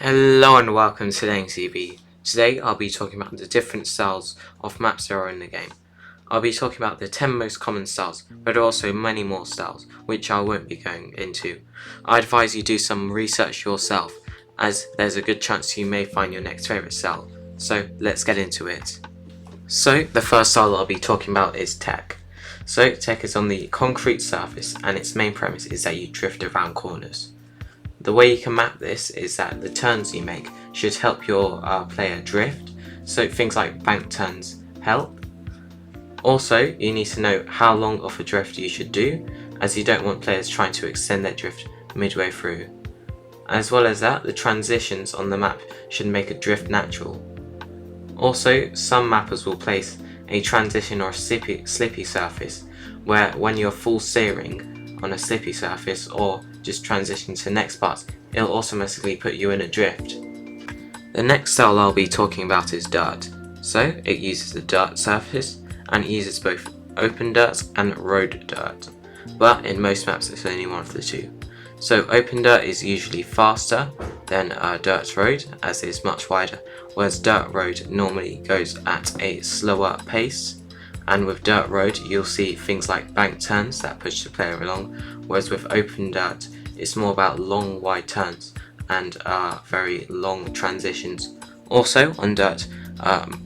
Hello and welcome to LangTV. Today I'll be talking about the different styles of maps there are in the game. I'll be talking about the 10 most common styles, but there are also many more styles, which I won't be going into. I advise you do some research yourself, as there's a good chance you may find your next favourite style. So let's get into it. So the first style I'll be talking about is Tech. So Tech is on the concrete surface, and its main premise is that you drift around corners. The way you can map this is that the turns you make should help your player drift, so things like bank turns help. Also, you need to know how long of a drift you should do, as you don't want players trying to extend their drift midway through. As well as that, the transitions on the map should make a drift natural. Also, some mappers will place a transition or a slippy surface, where when you're full steering on a slippy surface or just transitioning to the next part, it'll automatically put you in a drift. The next style I'll be talking about is Dirt. So it uses the dirt surface and it uses both open dirt and road dirt, but in most maps it's only one of the two. So open dirt is usually faster than dirt road, as it is much wider, whereas dirt road normally goes at a slower pace. And with dirt road you'll see things like bank turns that push the player along, whereas with open dirt it's more about long wide turns and very long transitions. Also on dirt,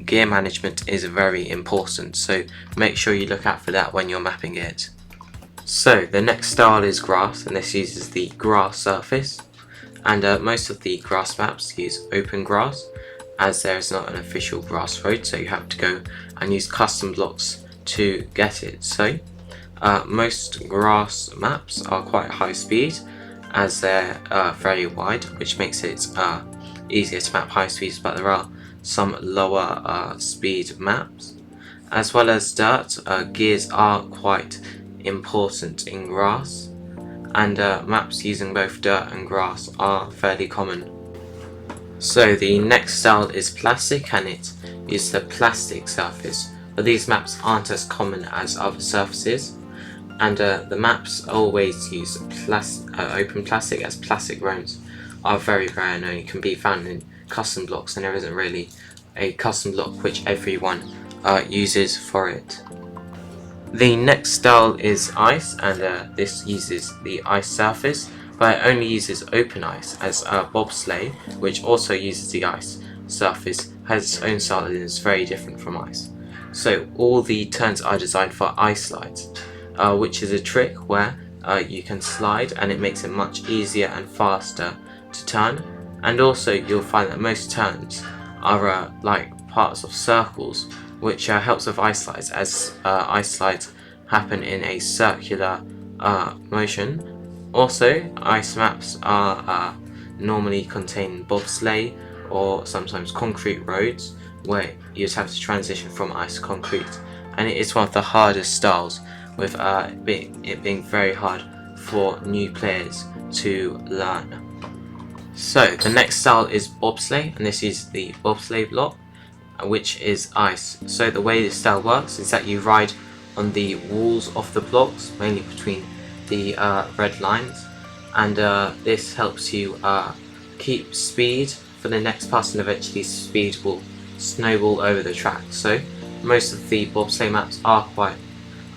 gear management is very important, so make sure you look out for that when you're mapping it. So the next style is Grass, and this uses the grass surface, and most of the grass maps use open grass, as there is not an official grass road, so you have to go and use custom blocks to get it. So most grass maps are quite high speed, as they're very wide, which makes it easier to map high speeds, but there are some lower speed maps. As well as dirt, gears are quite important in grass, and maps using both dirt and grass are fairly common. So the next style is Plastic, and it is the plastic surface, but these maps aren't as common as other surfaces, and the maps always use open plastic, as plastic roads are very rare and only can be found in custom blocks, and there isn't really a custom block which everyone uses for it. The next style is Ice, and this uses the ice surface, but it only uses open ice, as Bobsleigh, which also uses the ice surface, has its own style and is very different from ice. So all the turns are designed for ice slides, which is a trick where you can slide and it makes it much easier and faster to turn. And also you'll find that most turns are like parts of circles, which helps with ice slides, as ice slides happen in a circular motion. Also, ice maps are normally contain bobsleigh or sometimes concrete roads, where you just have to transition from ice to concrete, and it is one of the hardest styles, with it being very hard for new players to learn. So the next style is Bobsleigh, and this is the bobsleigh block, which is ice. So the way this style works is that you ride on the walls of the blocks, mainly between the red lines, and this helps you keep speed for the next pass, and eventually speed will snowball over the track. So most of the bobsleigh maps are quite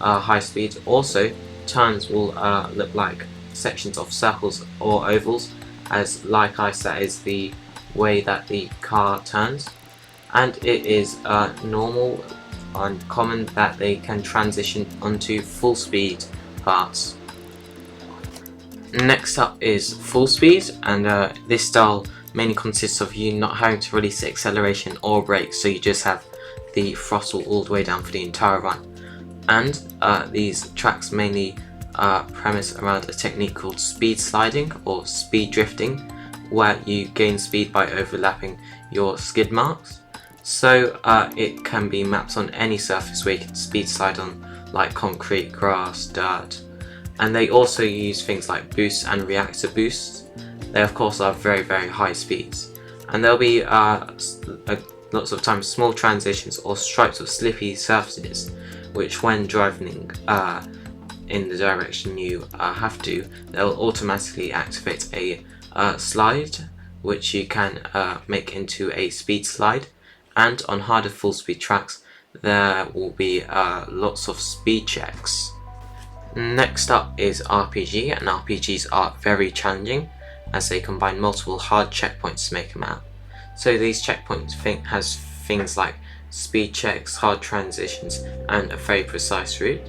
high speed. Also, turns will look like sections of circles or ovals, as like ice, that is the way that the car turns, and it is normal and common that they can transition onto full speed parts. Next up is Fullspeed, and this style mainly consists of you not having to release acceleration or brakes, so you just have the throttle all the way down for the entire run. And these tracks mainly premise around a technique called speed sliding or speed drifting, where you gain speed by overlapping your skid marks. So it can be mapped on any surface where you can speed slide on, like concrete, grass, dirt. And they also use things like boosts and reactor boosts. They of course are very high speeds, and there'll be lots of times small transitions or stripes of slippy surfaces, which when driving in the direction you have to, they'll automatically activate a slide which you can make into a speed slide, and on harder full speed tracks there will be lots of speed checks. Next up is RPG, and RPGs are very challenging as they combine multiple hard checkpoints to make a map. So these checkpoints has things like speed checks, hard transitions, and a very precise route.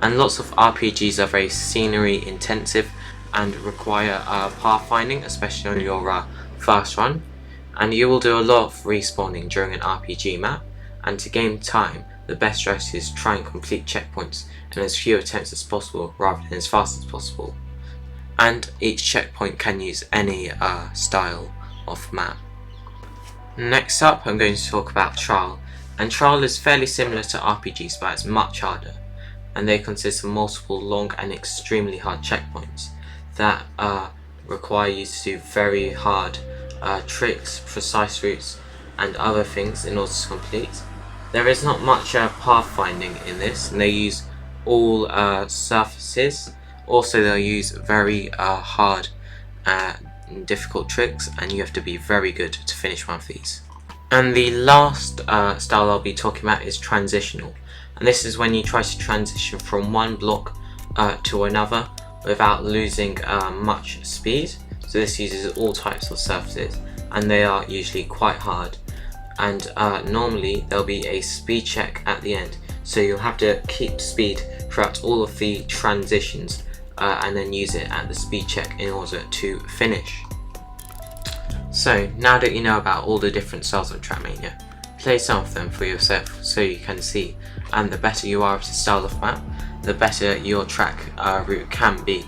And lots of RPGs are very scenery intensive and require pathfinding, especially on your first run. And you will do a lot of respawning during an RPG map, and to gain time, the best strategy is to try and complete checkpoints in as few attempts as possible rather than as fast as possible. And each checkpoint can use any style of map. Next up, I'm going to talk about Trial, and Trial is fairly similar to RPGs but it's much harder, and they consist of multiple long and extremely hard checkpoints that require you to do very hard tricks, precise routes, and other things in order to complete. There is not much pathfinding in this, and they use all surfaces. Also, they'll use very hard difficult tricks, and you have to be very good to finish one of these. And the last style I'll be talking about is Transitional, and this is when you try to transition from one block to another without losing much speed. So this uses all types of surfaces, and they are usually quite hard, and normally there'll be a speed check at the end, so you'll have to keep speed throughout all of the transitions and then use it at the speed check in order to finish. So now that you know about all the different styles of Trackmania, play some of them for yourself so you can see, and the better you are at the style of map, the better your track route can be.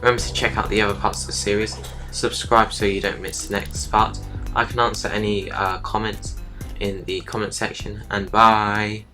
Remember to check out the other parts of the series, subscribe so you don't miss the next part. I can answer any comments in the comment section, and bye!